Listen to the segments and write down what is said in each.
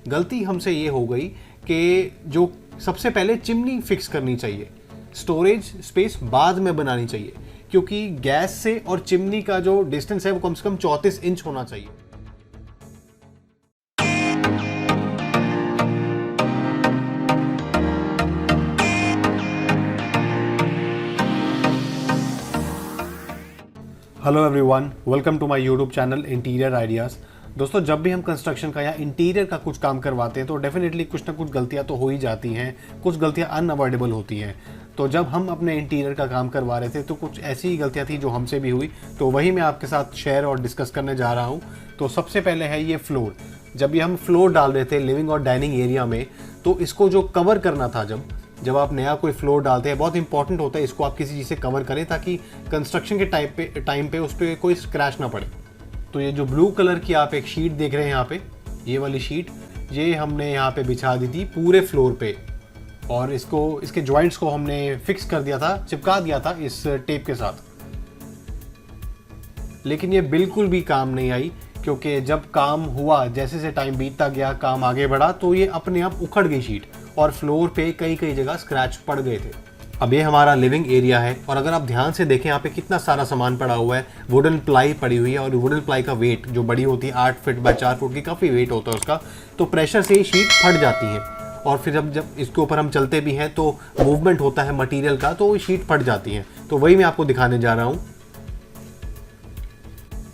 गलती हमसे ये हो गई कि जो सबसे पहले चिमनी फिक्स करनी चाहिए, स्टोरेज स्पेस बाद में बनानी चाहिए, क्योंकि गैस से और चिमनी का जो डिस्टेंस है वो कम से कम 34 इंच होना चाहिए। Hello everyone, welcome to my YouTube channel interior ideas. दोस्तों, जब भी हम कंस्ट्रक्शन का या इंटीरियर का कुछ काम करवाते हैं तो डेफिनेटली कुछ ना कुछ गलतियां तो हो ही जाती हैं, कुछ गलतियां अनअवॉइडेबल होती हैं। तो जब हम अपने इंटीरियर का काम करवा रहे थे तो कुछ ऐसी ही गलतियां थी जो हमसे भी हुई, तो वही मैं आपके साथ शेयर और डिस्कस करने जा रहा हूँ। तो सबसे पहले है ये फ्लोर। जब ये हम फ्लोर डाल रहे थे लिविंग और डाइनिंग एरिया में, तो इसको जो कवर करना था, जब आप नया कोई फ्लोर डालते हैं, बहुत इंपॉर्टेंट होता है इसको आप किसी चीज़ से कवर करें ताकि कंस्ट्रक्शन के टाइम पे उस पर कोई स्क्रैच ना पड़े। तो ये जो ब्लू कलर की आप एक शीट देख रहे हैं यहाँ पे, ये वाली शीट, ये हमने यहाँ पे बिछा दी थी पूरे फ्लोर पे, और इसके जॉइंट्स को हमने फिक्स कर दिया था, चिपका दिया था इस टेप के साथ। लेकिन ये बिल्कुल भी काम नहीं आई, क्योंकि जब काम हुआ, जैसे जैसे टाइम बीतता गया, काम आगे बढ़ा, तो ये अपने आप उखड़ गई शीट और फ्लोर पे कई जगह स्क्रैच पड़ गए थे। अब ये हमारा लिविंग एरिया है, और अगर आप ध्यान से देखें यहाँ पे कितना सारा सामान पड़ा हुआ है। वुडन प्लाई पड़ी हुई है, और वुडन प्लाई का वेट जो बड़ी होती है 8 फीट बाय 4 फुट की, काफ़ी वेट होता है उसका, तो प्रेशर से ही शीट फट जाती है। और फिर जब इसके ऊपर हम चलते भी हैं तो मूवमेंट होता है मटीरियल का, तो वो शीट फट जाती है। तो वही मैं आपको दिखाने जा रहा हूँ।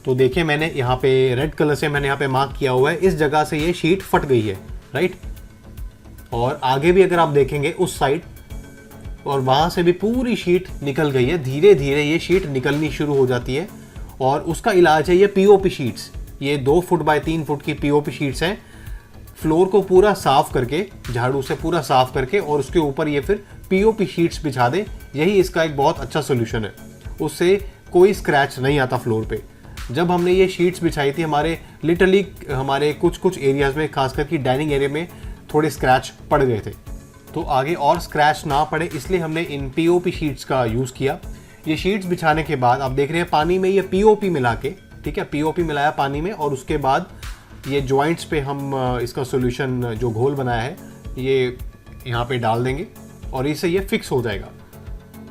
तो देखिए, मैंने यहाँ पे रेड कलर से मैंने यहाँ पे मार्क किया हुआ है, इस जगह से ये शीट फट गई है, राइट। और आगे भी अगर आप देखेंगे उस साइड, और वहाँ से भी पूरी शीट निकल गई है। धीरे धीरे ये शीट निकलनी शुरू हो जाती है, और उसका इलाज है ये पीओपी शीट्स। ये 2 फुट बाय 3 फुट की पीओपी शीट्स हैं। फ्लोर को पूरा साफ करके, झाड़ू से पूरा साफ करके, और उसके ऊपर ये फिर पीओपी शीट्स बिछा दें, यही इसका एक बहुत अच्छा सोल्यूशन है। उससे कोई स्क्रैच नहीं आता फ्लोर पे। जब हमने ये शीट्स बिछाई थी, हमारे कुछ एरियाज में, खास करके डाइनिंग एरिया में थोड़े स्क्रैच पड़ गए थे। तो आगे और स्क्रैच ना पड़े इसलिए हमने इन पीओपी शीट्स का यूज़ किया। ये शीट्स बिछाने के बाद आप देख रहे हैं पानी में ये पीओपी मिला के, ठीक है, पीओपी मिलाया पानी में, और उसके बाद ये जॉइंट्स पे हम इसका सॉल्यूशन जो घोल बनाया है ये यहाँ पे डाल देंगे, और इससे ये फिक्स हो जाएगा।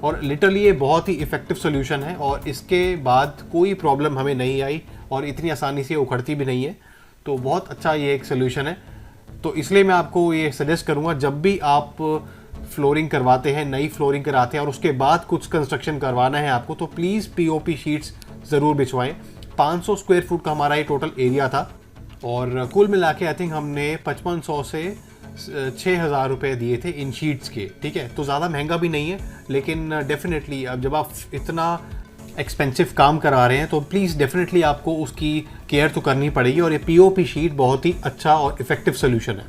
और लिटरली ये बहुत ही इफ़ेक्टिव सॉल्यूशन है, और इसके बाद कोई प्रॉब्लम हमें नहीं आई, और इतनी आसानी से उखड़ती भी नहीं है। तो बहुत अच्छा ये एक सॉल्यूशन है। तो इसलिए मैं आपको ये सजेस्ट करूँगा, जब भी आप फ्लोरिंग करवाते हैं, नई फ्लोरिंग कराते हैं, और उसके बाद कुछ कंस्ट्रक्शन करवाना है आपको, तो प्लीज़ पीओपी शीट्स ज़रूर बिछवाएं। 500 स्क्वायर फुट का हमारा ये टोटल एरिया था, और कुल मिला के आई थिंक हमने 5500 से 6000 रुपये दिए थे इन शीट्स के, ठीक है। तो ज़्यादा महंगा भी नहीं है, लेकिन डेफिनेटली अब जब आप इतना एक्सपेंसिव काम करा रहे हैं तो प्लीज़ डेफिनेटली आपको उसकी केयर तो करनी पड़ेगी, और ये पीओपी शीट बहुत ही अच्छा और इफ़ेक्टिव सोल्यूशन है।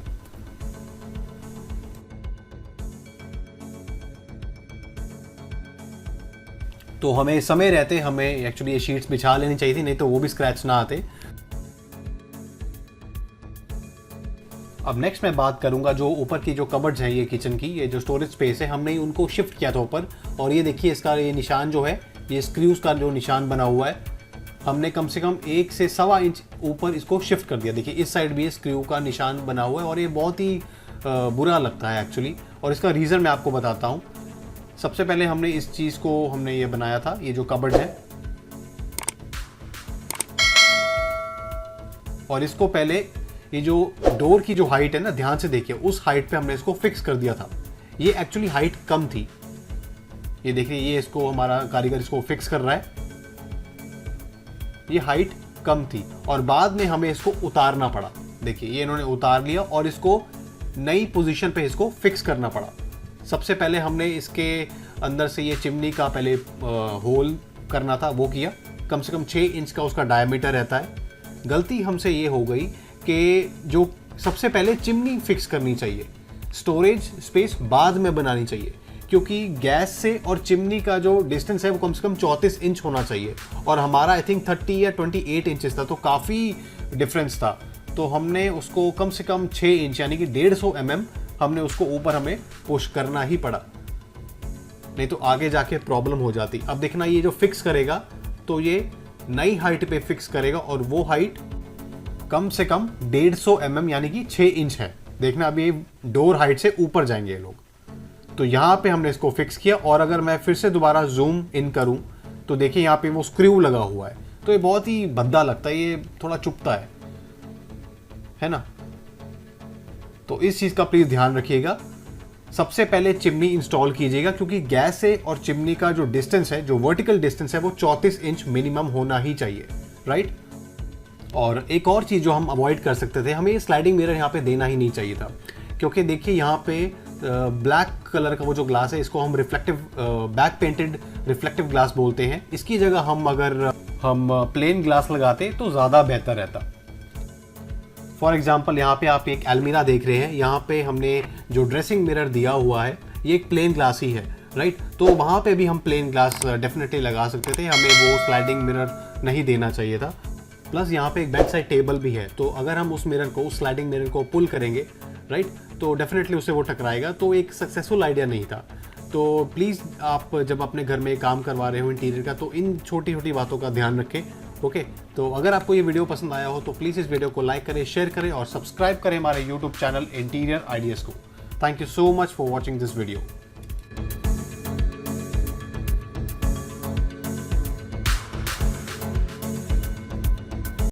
तो हमें समय रहते हमें एक्चुअली ये शीट्स बिछा लेनी चाहिए थी, नहीं तो वो भी स्क्रैच ना आते। अब नेक्स्ट मैं बात करूंगा जो ऊपर की जो कबर्ड्स हैं, ये किचन की, ये जो स्टोरेज स्पेस है, हमने उनको शिफ्ट किया था ऊपर। और ये देखिए, इसका ये निशान जो है, ये स्क्रूज का जो निशान बना हुआ है, हमने कम से कम 1 से 1.25 इंच ऊपर इसको शिफ्ट कर दिया। देखिए, इस साइड भी ये स्क्रू का निशान बना हुआ है, और ये बहुत ही बुरा लगता है एक्चुअली। और इसका रीज़न मैं आपको बताता हूँ। सबसे पहले हमने इस चीज़ को हमने ये बनाया था, ये जो कबर्ड है, और इसको पहले ये जो डोर की जो हाइट है ना, ध्यान से देखिए, उस हाइट पे हमने इसको फिक्स कर दिया था। ये एक्चुअली हाइट कम थी, ये देखिए, ये इसको हमारा कारीगर इसको फिक्स कर रहा है, ये हाइट कम थी, और बाद में हमें इसको उतारना पड़ा। देखिए, ये इन्होंने उतार लिया और इसको नई पोजीशन पे इसको फिक्स करना पड़ा। सबसे पहले हमने इसके अंदर से ये चिमनी का पहले होल करना था, वो किया। कम से कम 6 इंच का उसका डायमीटर रहता है। गलती हमसे ये हो गई कि जो सबसे पहले चिमनी फिक्स करनी चाहिए, स्टोरेज स्पेस बाद में बनानी चाहिए, क्योंकि गैस से और चिमनी का जो डिस्टेंस है वो कम से कम 34 इंच होना चाहिए, और हमारा आई थिंक 30 या 28 इंचेस था, तो काफ़ी डिफरेंस था। तो हमने उसको कम से कम 6 इंच यानी कि 150 mm हमने उसको ऊपर हमें पुश करना ही पड़ा, नहीं तो आगे जाके प्रॉब्लम हो जाती। अब देखना, ये जो फिक्स करेगा तो ये नई हाइट पे फिक्स करेगा, और वो हाइट कम से कम 150 mm यानी कि 6 इंच है। देखना अभी डोर हाइट से ऊपर जाएंगे ये लोग। तो यहाँ पे हमने इसको फिक्स किया, और अगर मैं फिर से दोबारा जूम इन करूँ तो देखिए यहाँ पे वो स्क्रू लगा हुआ है। तो ये बहुत ही भद्दा लगता है, ये थोड़ा चुभता है ना। तो इस चीज़ का प्लीज़ ध्यान रखिएगा। सबसे पहले चिमनी इंस्टॉल कीजिएगा, क्योंकि गैस से और चिमनी का जो डिस्टेंस है, जो वर्टिकल डिस्टेंस है, वो 34 इंच मिनिमम होना ही चाहिए, राइट। और एक और चीज़ जो हम अवॉइड कर सकते थे, हमें ये स्लाइडिंग मिरर यहाँ पे देना ही नहीं चाहिए था, क्योंकि देखिए यहाँ पे ब्लैक कलर का वो जो ग्लास है, इसको हम reflective back painted reflective glass बोलते हैं। इसकी जगह हम प्लेन ग्लास लगाते तो ज़्यादा बेहतर रहता। फॉर एग्जाम्पल यहाँ पे आप एक अलमीरा देख रहे हैं, यहाँ पे हमने जो ड्रेसिंग मिरर दिया हुआ है ये एक प्लेन ग्लास ही है, राइट। तो वहाँ पे भी हम प्लेन ग्लास डेफिनेटली लगा सकते थे, हमें वो स्लाइडिंग मिरर नहीं देना चाहिए था। प्लस यहाँ पे एक बेड साइड टेबल भी है, तो अगर हम उस मिरर को, उस स्लाइडिंग मिरर को पुल करेंगे, राइट, तो डेफिनेटली उससे वो टकराएगा। तो एक सक्सेसफुल आइडिया नहीं था। तो प्लीज़ आप जब अपने घर में काम करवा रहे हो इंटीरियर का, तो इन छोटी छोटी बातों का ध्यान रखें, ओके। तो अगर आपको ये वीडियो पसंद आया हो तो प्लीज़ इस वीडियो को लाइक करें, शेयर करें और सब्सक्राइब करें हमारे यूट्यूब चैनल इंटीरियर आइडियाज़ को। Thank you so much for watching this video.